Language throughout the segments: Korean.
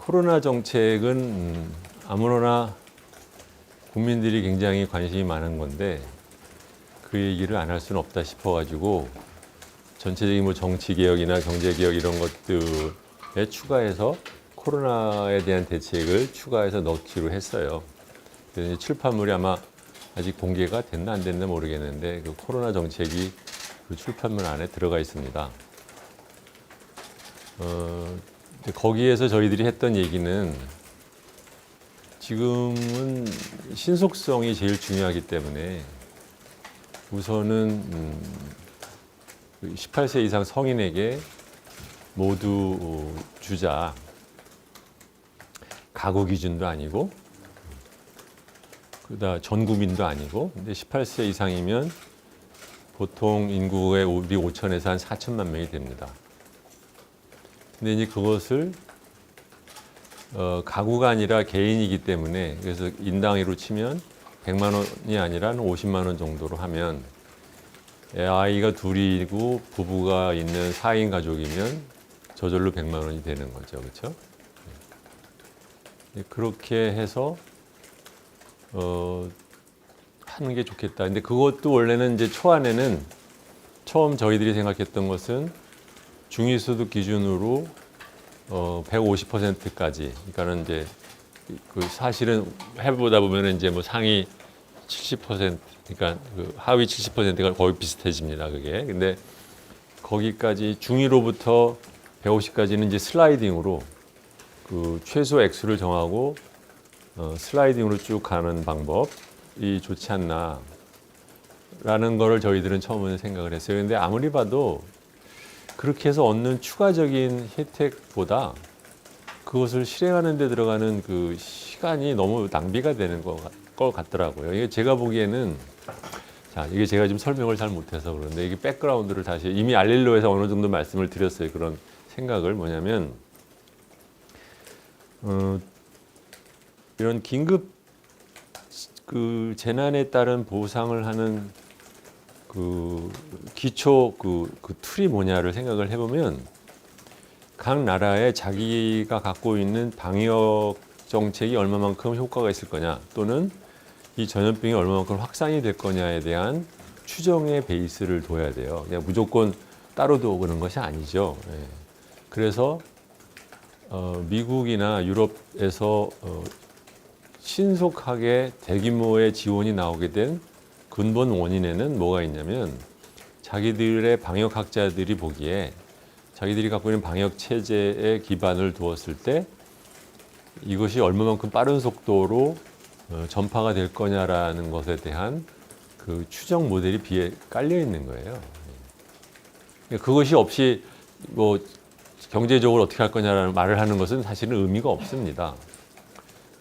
코로나 정책은 아무나 국민들이 굉장히 관심이 많은 건데 그 얘기를 안 할 수는 없다 싶어가지고 전체적인 뭐 정치개혁이나 경제개혁 이런 것들에 추가해서 코로나에 대한 대책을 추가해서 넣기로 했어요. 그래서 출판물이 아마 아직 공개가 됐나 안 됐나 모르겠는데 그 코로나 정책이 그 출판물 안에 들어가 있습니다. 거기에서 저희들이 했던 얘기는 지금은 신속성이 제일 중요하기 때문에 우선은 18세 이상 성인에게 모두 주자. 가구 기준도 아니고 그다음 전 국민도 아니고 근데 18세 이상이면 보통 인구의 우리 5천에서 한 4천만 명이 됩니다. 근데 이제 그것을 가구가 아니라 개인이기 때문에 그래서 인당위로 치면 100만 원이 아니라 50만 원 정도로 하면 아이가 둘이고 부부가 있는 4인 가족이면 저절로 100만 원이 되는 거죠. 그렇죠? 그렇게 해서 하는 게 좋겠다. 근데 그것도 원래는 이제 초안에는 처음 저희들이 생각했던 것은 중위소득 기준으로 150%까지. 그러니까는 이제 그 사실은 해보다 보면은 이제 뭐 상위 70%, 그러니까 그 하위 70%가 거의 비슷해집니다. 그게. 근데 거기까지 중위로부터 150까지는 이제 슬라이딩으로 그 최소 액수를 정하고 슬라이딩으로 쭉 가는 방법이 좋지 않나라는 거를 저희들은 처음에 생각을 했어요. 근데 아무리 봐도 그렇게 해서 얻는 추가적인 혜택보다 그것을 실행하는 데 들어가는 그 시간이 너무 낭비가 되는 것 같더라고요. 이게 제가 보기에는 자, 이게 제가 지금 설명을 잘 못해서 그런데 이게 백그라운드를 다시 이미 알릴로에서 어느 정도 말씀을 드렸어요. 그런 생각을 뭐냐면 이런 긴급 그 재난에 따른 보상을 하는 그 기초 그 틀이 뭐냐를 생각을 해보면 각 나라에 자기가 갖고 있는 방역 정책이 얼마만큼 효과가 있을 거냐 또는 이 전염병이 얼마만큼 확산이 될 거냐에 대한 추정의 베이스를 둬야 돼요. 그냥 무조건 따로 두고 그런 것이 아니죠. 예. 그래서 미국이나 유럽에서 신속하게 대규모의 지원이 나오게 된 근본 원인에는 뭐가 있냐면 자기들의 방역학자들이 보기에 자기들이 갖고 있는 방역 체제에 기반을 두었을 때 이것이 얼마만큼 빠른 속도로 전파가 될 거냐라는 것에 대한 그 추정 모델이 비에 깔려 있는 거예요. 그것이 없이 뭐 경제적으로 어떻게 할 거냐라는 말을 하는 것은 사실은 의미가 없습니다.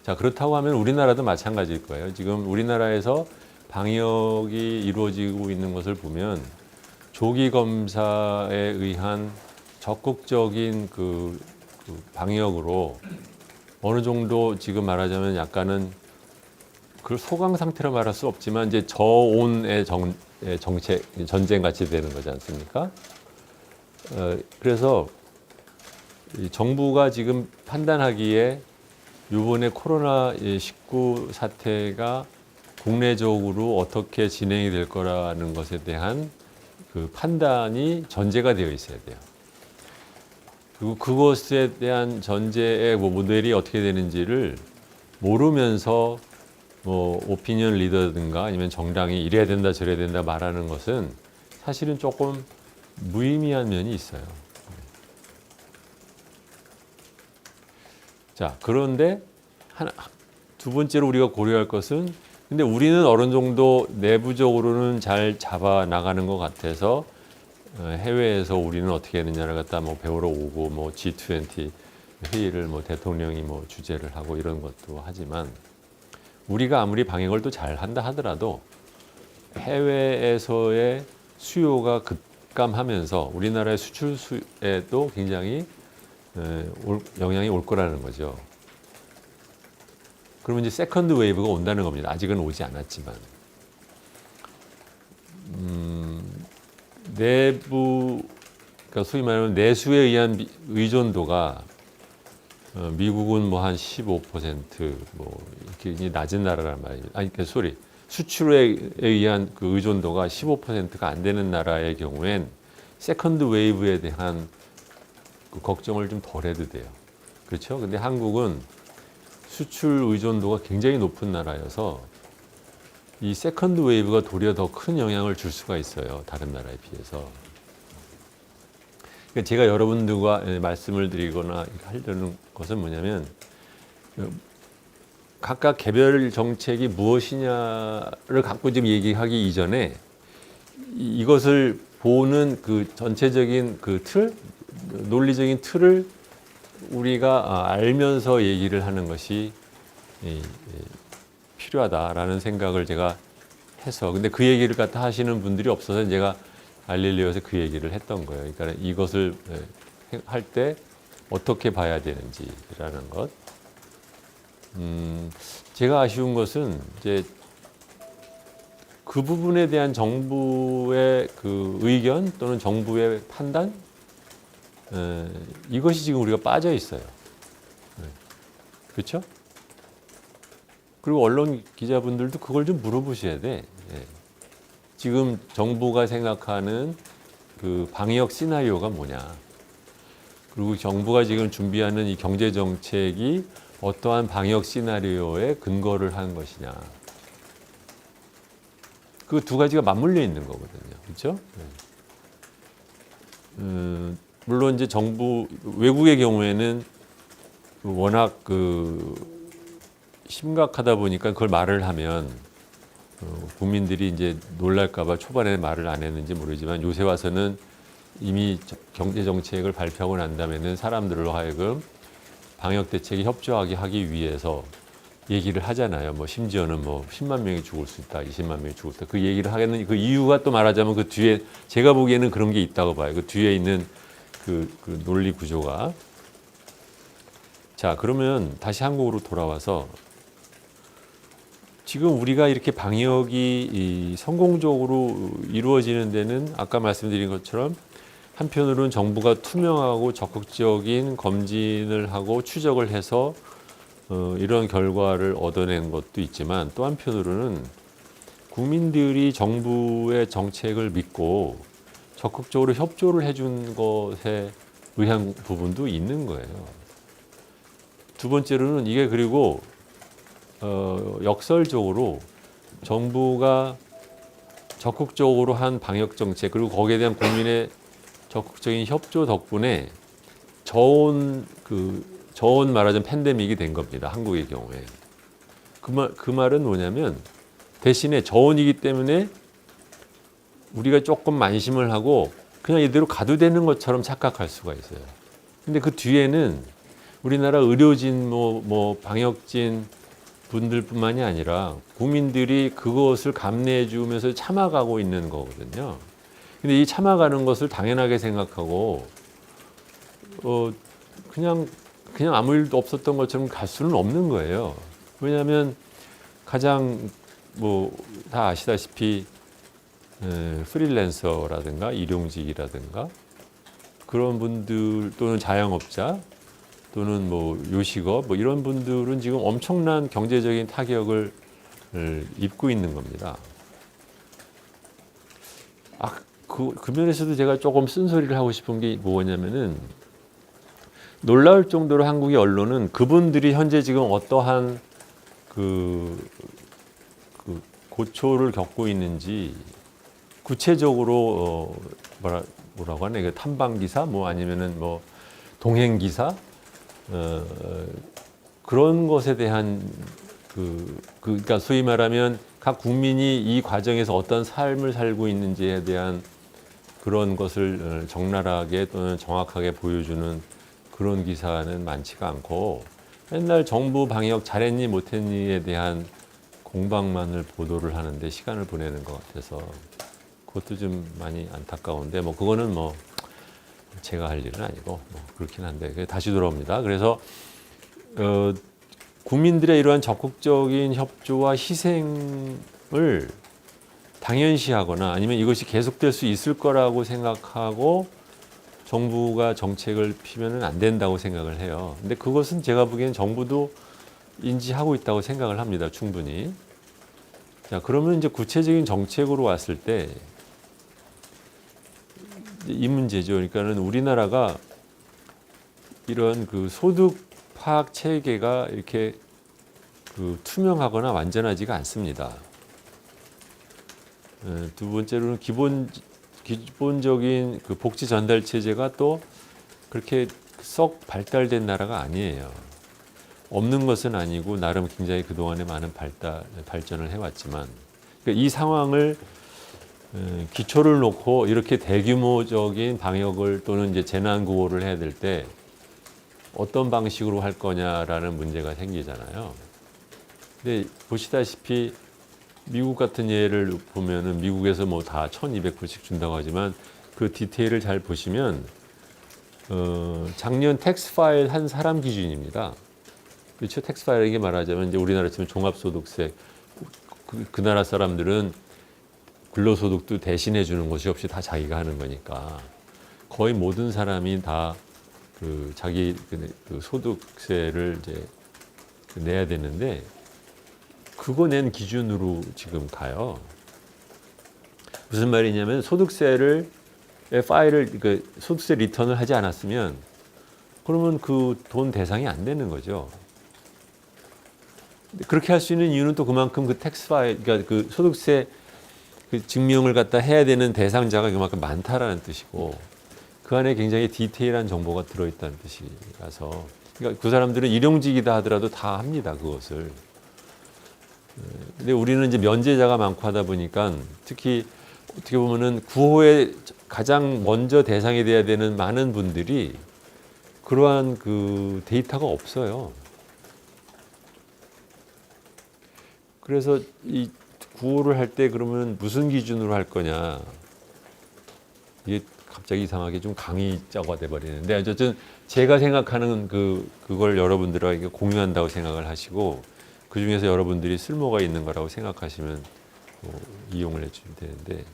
자, 그렇다고 하면 우리나라도 마찬가지일 거예요. 지금 우리나라에서 방역이 이루어지고 있는 것을 보면 조기 검사에 의한 적극적인 그 방역으로 어느 정도 지금 말하자면 약간은 그걸 소강 상태로 말할 수 없지만 이제 저온의 정책 전쟁 같이 되는 거지 않습니까? 그래서 이 정부가 지금 판단하기에 이번에 코로나19 사태가 국내적으로 어떻게 진행이 될 거라는 것에 대한 그 판단이 전제가 되어 있어야 돼요. 그리고 그것에 대한 전제의 뭐 모델이 어떻게 되는지를 모르면서 뭐 오피니언 리더든가 아니면 정당이 이래야 된다 저래야 된다 말하는 것은 사실은 조금 무의미한 면이 있어요. 자, 그런데 두 번째로 우리가 고려할 것은 근데 우리는 어느 정도 내부적으로는 잘 잡아 나가는 것 같아서 해외에서 우리는 어떻게 했느냐를 갖다 뭐 배우러 오고 뭐 G20 회의를 뭐 대통령이 뭐 주재를 하고 이런 것도 하지만 우리가 아무리 방역을 또 잘 한다 하더라도 해외에서의 수요가 급감하면서 우리나라의 수출 수에도 굉장히 영향이 올 거라는 거죠. 그러면 이제 세컨드 웨이브가 온다는 겁니다. 아직은 오지 않았지만. 내부, 그러니까 소위 말하면 내수에 의한 의존도가 미국은 뭐 한 15%뭐 이렇게 낮은 나라란 말이에요. 아니, 수출에 의한 그 의존도가 15%가 안 되는 나라의 경우엔 세컨드 웨이브에 대한 그 걱정을 좀 덜 해도 돼요. 그렇죠? 근데 한국은 수출 의존도가 굉장히 높은 나라여서 이 세컨드 웨이브가 도리어 더 큰 영향을 줄 수가 있어요. 다른 나라에 비해서. 그러니까 제가 여러분들과 말씀을 드리거나 하려는 것은 뭐냐면 각각 개별 정책이 무엇이냐를 갖고 지금 얘기하기 이전에 이것을 보는 그 전체적인 그 논리적인 틀을 우리가 알면서 얘기를 하는 것이 필요하다라는 생각을 제가 해서, 근데 그 얘기를 갖다 하시는 분들이 없어서 제가 알릴리오에서 그 얘기를 했던 거예요. 그러니까 이것을 할 때 어떻게 봐야 되는지라는 것. 제가 아쉬운 것은 이제 그 부분에 대한 정부의 그 의견 또는 정부의 판단, 이것이 지금 우리가 빠져 있어요. 그렇죠? 그리고 언론 기자분들도 그걸 좀 물어보셔야 돼. 지금 정부가 생각하는 그 방역 시나리오가 뭐냐. 그리고 정부가 지금 준비하는 이 경제 정책이 어떠한 방역 시나리오에 근거를 한 것이냐. 그 두 가지가 맞물려 있는 거거든요. 그렇죠? 물론 이제 외국의 경우에는 워낙 심각하다 보니까 그걸 말을 하면 국민들이 이제 놀랄까봐 초반에 말을 안 했는지 모르지만 요새 와서는 이미 경제 정책을 발표하고 난 다음에는 사람들로 하여금 방역 대책에 협조하게 하기 위해서 얘기를 하잖아요. 뭐 심지어는 뭐 10만 명이 죽을 수 있다, 20만 명이 죽을 수 있다. 그 얘기를 하겠는 그 이유가 또 말하자면 그 뒤에 제가 보기에는 그런 게 있다고 봐요. 그 뒤에 있는 그 논리 구조가. 자, 그러면 다시 한국으로 돌아와서 지금 우리가 이렇게 방역이 성공적으로 이루어지는 데는 아까 말씀드린 것처럼 한편으로는 정부가 투명하고 적극적인 검진을 하고 추적을 해서 이런 결과를 얻어낸 것도 있지만 또 한편으로는 국민들이 정부의 정책을 믿고 적극적으로 협조를 해준 것에 의한 부분도 있는 거예요. 두 번째로는 이게 그리고 역설적으로 정부가 적극적으로 한 방역 정책 그리고 거기에 대한 국민의 적극적인 협조 덕분에 저온 말하자면 팬데믹이 된 겁니다. 한국의 경우에. 그 말은 뭐냐면 대신에 저온이기 때문에 우리가 조금 만심을 하고 그냥 이대로 가도 되는 것처럼 착각할 수가 있어요. 근데 그 뒤에는 우리나라 의료진 뭐 방역진 분들뿐만이 아니라 국민들이 그것을 감내해 주면서 참아가고 있는 거거든요. 근데 이 참아가는 것을 당연하게 생각하고 그냥 아무 일도 없었던 것처럼 갈 수는 없는 거예요. 왜냐하면 가장 다 아시다시피 프리랜서라든가 일용직이라든가 그런 분들 또는 자영업자 또는 요식업 이런 분들은 지금 엄청난 경제적인 타격을 입고 있는 겁니다. 그 면에서도 제가 조금 쓴소리를 하고 싶은 게 뭐냐면은 놀라울 정도로 한국의 언론은 그분들이 현재 지금 어떠한 고초를 겪고 있는지 구체적으로 뭐라고 하나 탐방 기사 아니면은 동행 기사 그런 것에 대한 그러니까 소위 말하면 각 국민이 이 과정에서 어떤 삶을 살고 있는지에 대한 그런 것을 적나라하게 또는 정확하게 보여주는 그런 기사는 많지가 않고 맨날 정부 방역 잘했니 못했니에 대한 공방만을 보도를 하는데 시간을 보내는 것 같아서 그것도 좀 많이 안타까운데 그거는 제가 할 일은 아니고 그렇긴 한데 다시 돌아옵니다. 그래서 국민들의 이러한 적극적인 협조와 희생을 당연시하거나 아니면 이것이 계속될 수 있을 거라고 생각하고 정부가 정책을 피면은 안 된다고 생각을 해요. 근데 그것은 제가 보기엔 정부도 인지하고 있다고 생각을 합니다. 충분히. 자, 그러면 이제 구체적인 정책으로 왔을 때 이 문제죠. 그러니까는 우리나라가 이런 그 소득 파악 체계가 이렇게 그 투명하거나 완전하지가 않습니다. 두 번째로는 기본적인 그 복지 전달 체제가 또 그렇게 썩 발달된 나라가 아니에요. 없는 것은 아니고 나름 굉장히 그동안에 많은 발전을 해왔지만 그러니까 이 상황을 기초를 놓고 이렇게 대규모적인 방역을 또는 이제 재난 구호를 해야 될 때 어떤 방식으로 할 거냐라는 문제가 생기잖아요. 근데 보시다시피 미국 같은 예를 보면은 미국에서 뭐 다 1,200불씩 준다고 하지만 그 디테일을 잘 보시면 작년 텍스 파일 한 사람 기준입니다. 그렇죠? 텍스 파일에게 말하자면 이제 우리나라 치면 종합소득세 그 나라 사람들은 근로소득도 대신해 주는 것이 없이 다 자기가 하는 거니까 거의 모든 사람이 다 그 자기 그 소득세를 이제 내야 되는데 그거 낸 기준으로 지금 가요. 무슨 말이냐면 소득세를 파일을 그 소득세 리턴을 하지 않았으면 그러면 그 돈 대상이 안 되는 거죠. 그렇게 할 수 있는 이유는 또 그만큼 그 텍스 파일 그러니까 그 소득세 그 증명을 갖다 해야 되는 대상자가 그만큼 많다라는 뜻이고 그 안에 굉장히 디테일한 정보가 들어있다는 뜻이라서 그러니까 그 사람들은 일용직이다 하더라도 다 합니다 그것을. 근데 우리는 이제 면제자가 많고 하다 보니까 특히 어떻게 보면은 구호에 가장 먼저 대상이 돼야 되는 많은 분들이 그러한 그 데이터가 없어요. 그래서 이 구호를 할 때 그러면 무슨 기준으로 할 거냐 이게 갑자기 이상하게 좀 강의자가 돼버리는데 어쨌든 제가 생각하는 그걸 여러분들에게 공유한다고 생각을 하시고 그 중에서 여러분들이 쓸모가 있는 거라고 생각하시면 이용을 해주시면 되는데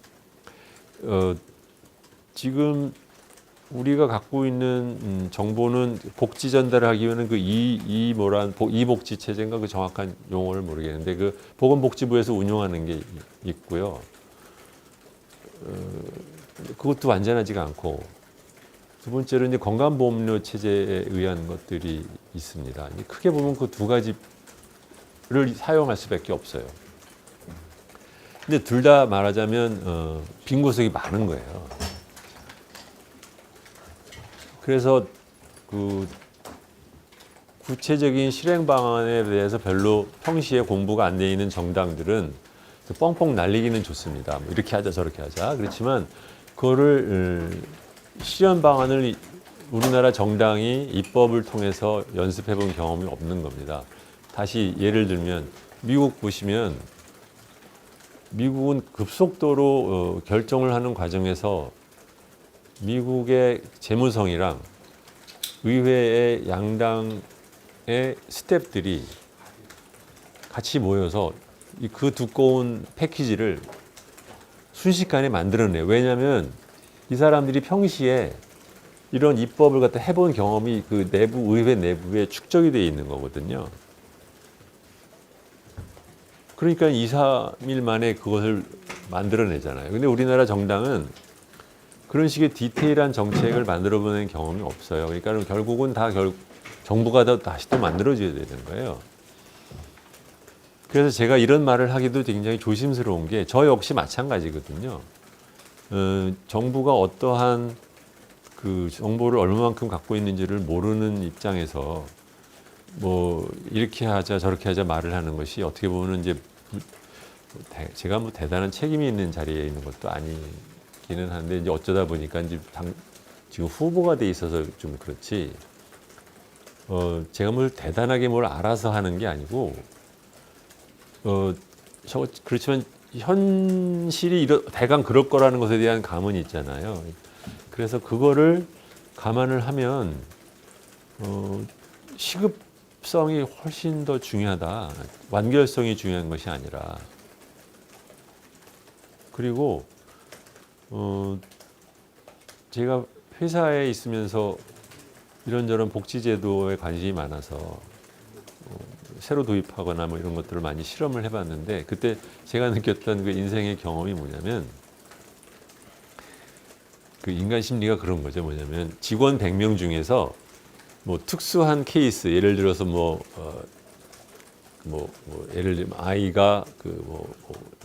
지금 우리가 갖고 있는 정보는 복지 전달하기 위해서는 그 이복지 체제인가 그 정확한 용어를 모르겠는데 그 보건복지부에서 운영하는 게 있고요. 그것도 완전하지가 않고 두 번째로 이제 건강보험료 체제에 의한 것들이 있습니다. 크게 보면 그 두 가지를 사용할 수밖에 없어요. 근데 둘 다 말하자면 빈 구석이 많은 거예요. 그래서 그 구체적인 실행 방안에 대해서 별로 평시에 공부가 안 돼 있는 정당들은 뻥뻥 날리기는 좋습니다. 뭐 이렇게 하자 저렇게 하자. 그렇지만 그거를 실현 방안을 우리나라 정당이 입법을 통해서 연습해 본 경험이 없는 겁니다. 다시 예를 들면 미국 보시면 미국은 급속도로 결정을 하는 과정에서 미국의 재무성이랑 의회의 양당의 스태프들이 같이 모여서 그 두꺼운 패키지를 순식간에 만들어내요. 왜냐하면 이 사람들이 평시에 이런 입법을 갖다 해본 경험이 그 의회 내부에 축적이 되어 있는 거거든요. 그러니까 2, 3일 만에 그것을 만들어내잖아요. 근데 우리나라 정당은 그런 식의 디테일한 정책을 만들어보는 경험이 없어요. 그러니까 결국은 정부가 다시 또 만들어줘야 되는 거예요. 그래서 제가 이런 말을 하기도 굉장히 조심스러운 게 저 역시 마찬가지거든요. 정부가 어떠한 그 정보를 얼마만큼 갖고 있는지를 모르는 입장에서 뭐 이렇게 하자 저렇게 하자 말을 하는 것이 어떻게 보면 이제 제가 뭐 대단한 책임이 있는 자리에 있는 것도 아니기는 한데 이제 어쩌다 보니까 이제 지금 후보가 돼 있어서 좀 그렇지. 제가 뭘 대단하게 뭘 알아서 하는 게 아니고 그렇지만 현실이 대강 그럴 거라는 것에 대한 감은 있잖아요. 그래서 그거를 감안을 하면 시급성이 훨씬 더 중요하다. 완결성이 중요한 것이 아니라. 그리고 제가 회사에 있으면서 이런저런 복지제도에 관심이 많아서 새로 도입하거나 뭐 이런 것들을 많이 실험을 해봤는데 그때 제가 느꼈던 그 인생의 경험이 뭐냐면 그 인간 심리가 그런 거죠. 뭐냐면 직원 100명 중에서 뭐 특수한 케이스 예를 들어서 예를 들면 아이가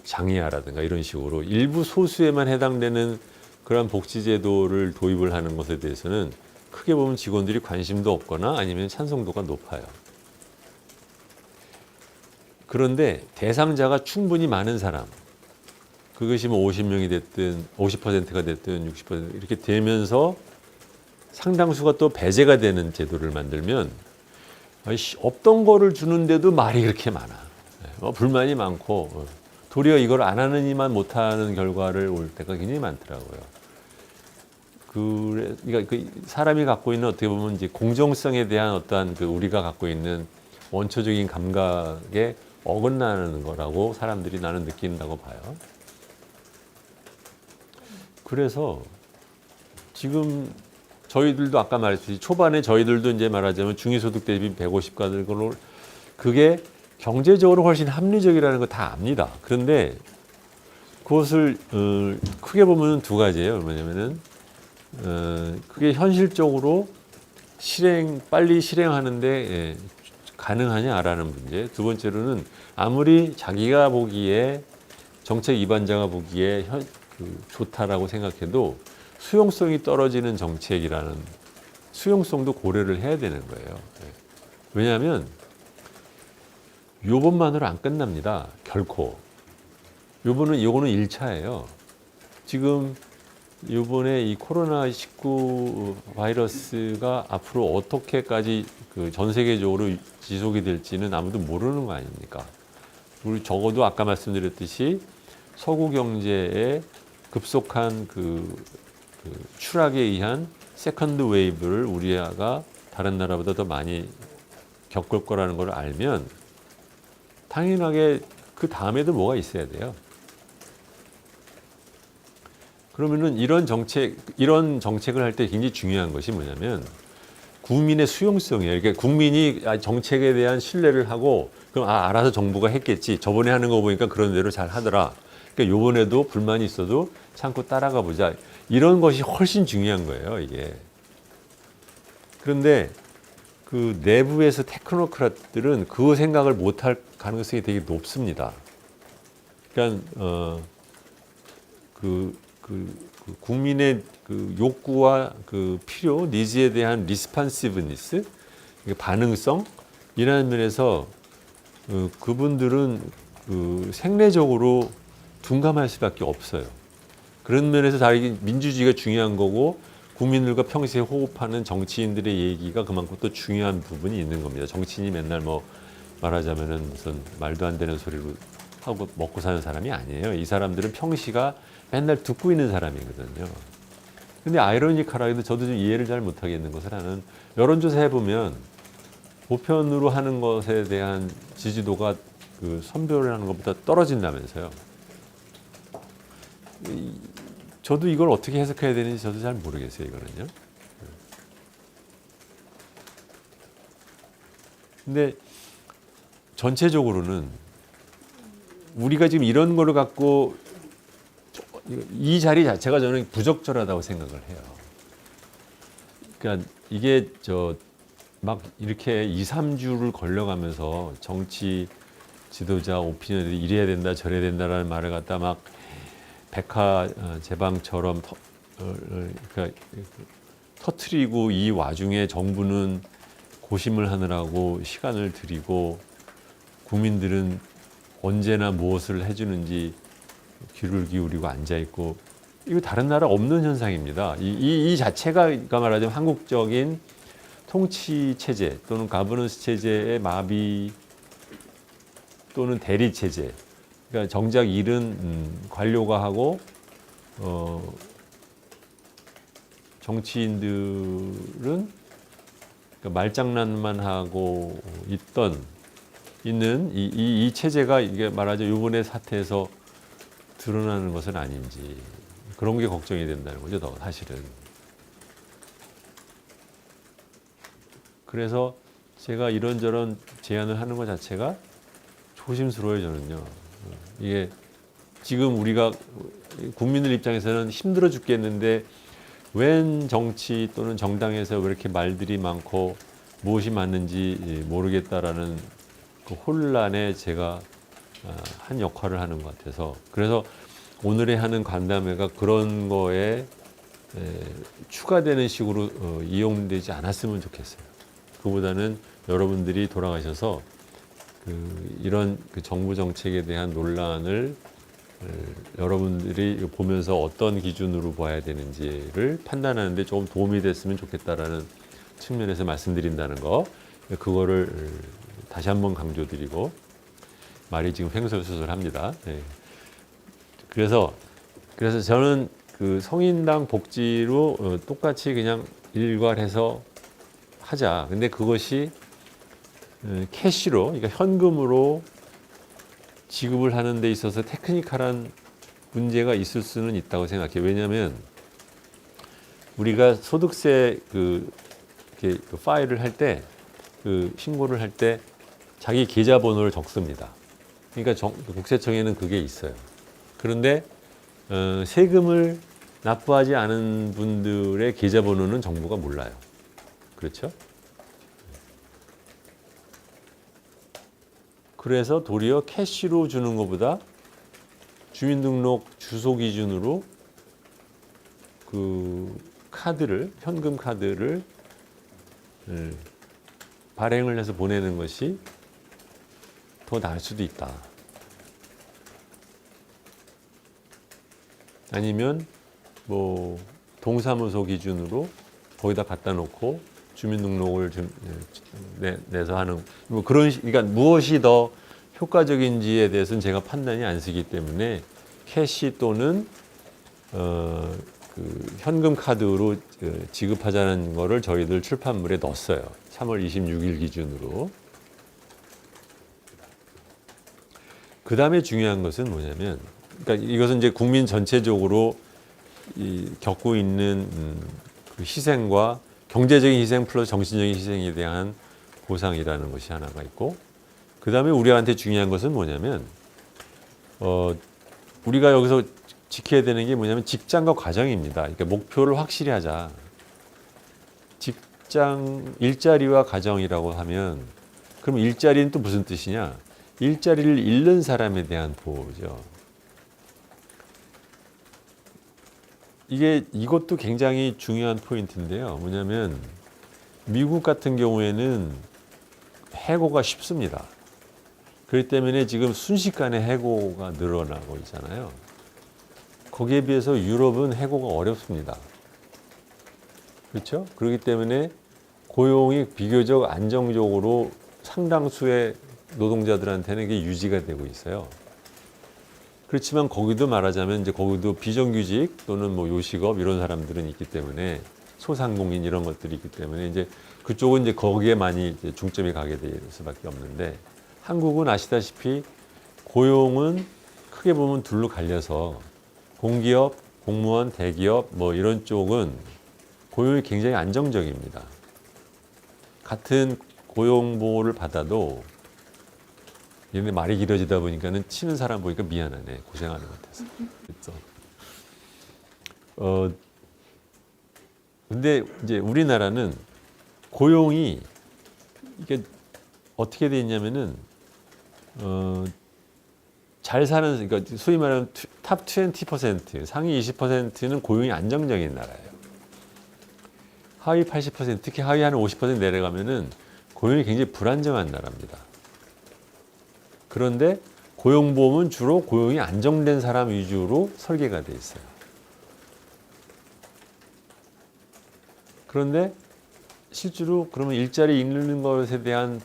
장애아라든가 이런 식으로 일부 소수에만 해당되는 그런 복지제도를 도입을 하는 것에 대해서는 크게 보면 직원들이 관심도 없거나 아니면 찬성도가 높아요. 그런데 대상자가 충분히 많은 사람, 그것이 뭐 50명이 됐든 50%가 됐든 60% 이렇게 되면서 상당수가 또 배제가 되는 제도를 만들면 없던 거를 주는데도 말이 그렇게 많아. 불만이 많고 도리어 이걸 안 하는 이만 못하는 결과를 올 때가 굉장히 많더라고요. 그러니까 그 사람이 갖고 있는 어떻게 보면 이제 공정성에 대한 어떠한 그 우리가 갖고 있는 원초적인 감각에 어긋나는 거라고 사람들이 나는 느낀다고 봐요. 그래서 지금 저희들도 아까 말했듯이 초반에 저희들도 이제 말하자면 중위소득 대비 150 가는 걸로 그게 경제적으로 훨씬 합리적이라는 거 다 압니다. 그런데 그것을 크게 보면 두 가지예요. 뭐냐면은 그게 현실적으로 빨리 실행하는데 가능하냐라는 문제. 두 번째로는 아무리 자기가 보기에 정책 위반자가 보기에 좋다라고 생각해도 수용성이 떨어지는 정책이라는 수용성도 고려를 해야 되는 거예요. 왜냐하면 요번만으로 안 끝납니다. 결코. 요거는 1차예요. 지금 요번에 이 코로나19 바이러스가 앞으로 어떻게까지 전 세계적으로 지속이 될지는 아무도 모르는 거 아닙니까? 우리 적어도 아까 말씀드렸듯이 서구 경제의 급속한 추락에 의한 세컨드 웨이브를 우리가 다른 나라보다 더 많이 겪을 거라는 걸 알면 당연하게 그 다음에도 뭐가 있어야 돼요. 그러면은 이런 정책을 할 때 굉장히 중요한 것이 뭐냐면 국민의 수용성이에요. 그러니까 국민이 정책에 대한 신뢰를 하고 그럼 알아서 정부가 했겠지. 저번에 하는 거 보니까 그런 대로 잘 하더라. 그러니까 요번에도 불만이 있어도 참고 따라가 보자. 이런 것이 훨씬 중요한 거예요, 이게. 그런데 그 내부에서 테크노크рат들은 그 생각을 못할 가능성이 되게 높습니다. 그러니까 국민의 욕구와 필요, 니즈에 대한 리스판시브니스, 반응성 이라는 면에서 그분들은 생리적으로 둔감할 수밖에 없어요. 그런 면에서 다르게 민주주의가 중요한 거고 국민들과 평소에 호흡하는 정치인들의 얘기가 그만큼 또 중요한 부분이 있는 겁니다. 정치인이 맨날 말하자면은 무슨 말도 안 되는 소리로 하고 먹고 사는 사람이 아니에요. 이 사람들은 평시가 맨날 듣고 있는 사람이거든요. 근데 아이러니컬하게도 저도 좀 이해를 잘 못하겠는 것을 하는 여론조사 해보면 보편으로 하는 것에 대한 지지도가 선별하는 것보다 떨어진다면서요. 저도 이걸 어떻게 해석해야 되는지 저도 잘 모르겠어요, 이거는요. 근데 전체적으로는 우리가 지금 이런 거를 갖고 이 자리 자체가 저는 부적절하다고 생각을 해요. 그러니까 이게 막 이렇게 2, 3주를 걸려가면서 정치 지도자 오피니언들이 이래야 된다 저래야 된다라는 말을 갖다 막 백화제방처럼 터트리고 이 와중에 정부는 고심을 하느라고 시간을 들이고 국민들은 언제나 무엇을 해주는지 귀를 기울이고 앉아있고 이거 다른 나라 없는 현상입니다. 이 자체가 말하자면 한국적인 통치 체제 또는 가버넌스 체제의 마비 또는 대리 체제. 그러니까 정작 일은 관료가 하고 정치인들은 그러니까 말장난만 하고 있는 이 체제가 이게 말하자면 이번에 사태에서 드러나는 것은 아닌지 그런 게 걱정이 된다는 거죠, 사실은. 그래서 제가 이런저런 제안을 하는 것 자체가 조심스러워요, 저는요. 이게 지금 우리가 국민들 입장에서는 힘들어 죽겠는데 웬 정치 또는 정당에서 왜 이렇게 말들이 많고 무엇이 맞는지 모르겠다라는 그 혼란에 제가 한 역할을 하는 것 같아서, 그래서 오늘에 하는 간담회가 그런 거에 추가되는 식으로 이용되지 않았으면 좋겠어요. 그보다는 여러분들이 돌아가셔서 이런 정부 정책에 대한 논란을 여러분들이 보면서 어떤 기준으로 봐야 되는지를 판단하는 데 조금 도움이 됐으면 좋겠다라는 측면에서 말씀드린다는 거, 그거를 다시 한번 강조드리고, 말이 지금 횡설수설합니다. 네. 그래서 저는 그 성인당 복지로 똑같이 그냥 일괄해서 하자. 근데 그것이 캐시로, 그러니까 현금으로 지급을 하는 데 있어서 테크니컬한 문제가 있을 수는 있다고 생각해요. 왜냐하면 우리가 소득세 이렇게 파일을 할 때, 신고를 할 때 자기 계좌번호를 적습니다. 그러니까 국세청에는 그게 있어요. 그런데 세금을 납부하지 않은 분들의 계좌번호는 정부가 몰라요. 그렇죠? 그래서 도리어 캐시로 주는 것보다 주민등록 주소 기준으로 현금 카드를 발행을 해서 보내는 것이 더 나을 수도 있다. 아니면 동사무소 기준으로 거기다 갖다 놓고 주민등록을 내서 하는 그러니까 무엇이 더 효과적인지에 대해서는 제가 판단이 안 서기 때문에 캐시 또는 현금 카드로 지급하자는 거를 저희들 출판물에 넣었어요. 3월 26일 기준으로. 그 다음에 중요한 것은 뭐냐면, 그러니까 이것은 이제 국민 전체적으로 겪고 있는 그 희생과 경제적인 희생 플러스 정신적인 희생에 대한 보상이라는 것이 하나가 있고, 그 다음에 우리한테 중요한 것은 뭐냐면, 우리가 여기서 지켜야 되는 게 뭐냐면 직장과 과정입니다. 그러니까 목표를 확실히 하자. 일자리와 가정이라고 하면, 그럼 일자리는 또 무슨 뜻이냐? 일자리를 잃는 사람에 대한 보호죠. 이것도 굉장히 중요한 포인트인데요. 뭐냐면 미국 같은 경우에는 해고가 쉽습니다. 그렇기 때문에 지금 순식간에 해고가 늘어나고 있잖아요. 거기에 비해서 유럽은 해고가 어렵습니다. 그렇죠? 그렇기 때문에 고용이 비교적 안정적으로 상당수의 노동자들한테는 이게 유지가 되고 있어요. 그렇지만 거기도 말하자면 이제 거기도 비정규직 또는 요식업 이런 사람들은 있기 때문에, 소상공인 이런 것들이 있기 때문에 이제 그쪽은 이제 거기에 많이 이제 중점이 가게 될 수밖에 없는데, 한국은 아시다시피 고용은 크게 보면 둘로 갈려서 공기업, 공무원, 대기업 이런 쪽은 고용이 굉장히 안정적입니다. 같은 고용 보호를 받아도 얘네 말이 길어지다 보니까는 치는 사람 보니까 미안하네. 고생하는 것 같아서. 근데 이제 우리나라는 고용이 이게 어떻게 돼 있냐면은 잘 사는, 그러니까 소위 말하는 탑 20%, 상위 20%는 고용이 안정적인 나라예요. 하위 80%, 특히 하위 한 50% 내려가면은 고용이 굉장히 불안정한 나라입니다. 그런데 고용보험은 주로 고용이 안정된 사람 위주로 설계가 돼 있어요. 그런데 실제로 그러면 일자리 잃는 것에 대한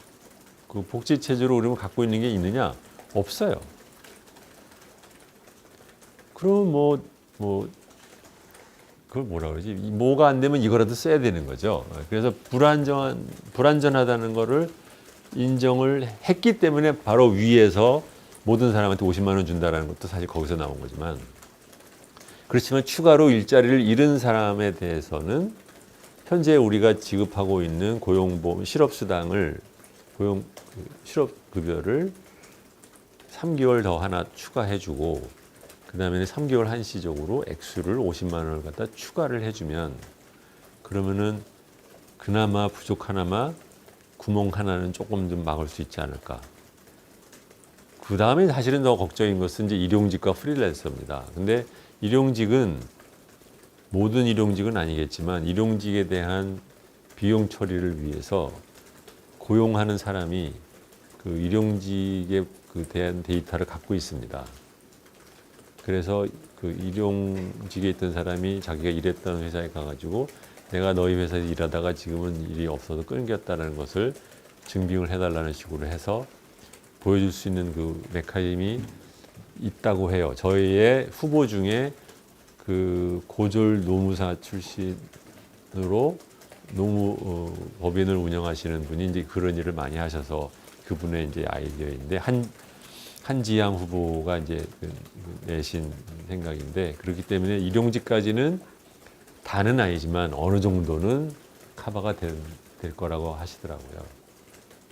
그 복지 체제로 우리가 갖고 있는 게 있느냐? 없어요. 그럼 그걸 뭐라 그러지? 뭐가 안 되면 이거라도 써야 되는 거죠. 그래서 불안전하다는 거를 인정을 했기 때문에 바로 위에서 모든 사람한테 50만 원 준다는 것도 사실 거기서 나온 거지만, 그렇지만 추가로 일자리를 잃은 사람에 대해서는 현재 우리가 지급하고 있는 고용보험 실업수당을 실업급여를 3개월 더 하나 추가해주고 그 다음에는 3개월 한시적으로 액수를 50만 원을 갖다 추가를 해주면 그러면은 그나마 부족하나마 구멍 하나는 조금 좀 막을 수 있지 않을까. 그 다음에 사실은 더 걱정인 것은 이제 일용직과 프리랜서입니다. 근데 일용직은 모든 일용직은 아니겠지만 일용직에 대한 비용 처리를 위해서 고용하는 사람이 그 일용직에 대한 데이터를 갖고 있습니다. 그래서 그 일용직에 있던 사람이 자기가 일했던 회사에 가가지고 내가 너희 회사에서 일하다가 지금은 일이 없어서 끊겼다는 것을 증빙을 해달라는 식으로 해서 보여줄 수 있는 그 메커니즘이 있다고 해요. 저희의 후보 중에 그 고졸 노무사 출신으로 법인을 운영하시는 분이 이제 그런 일을 많이 하셔서 그분의 이제 아이디어인데 한지향 후보가 이제 내신 생각인데 그렇기 때문에 일용직까지는 다는 아니지만 어느 정도는 커버가 될 거라고 하시더라고요.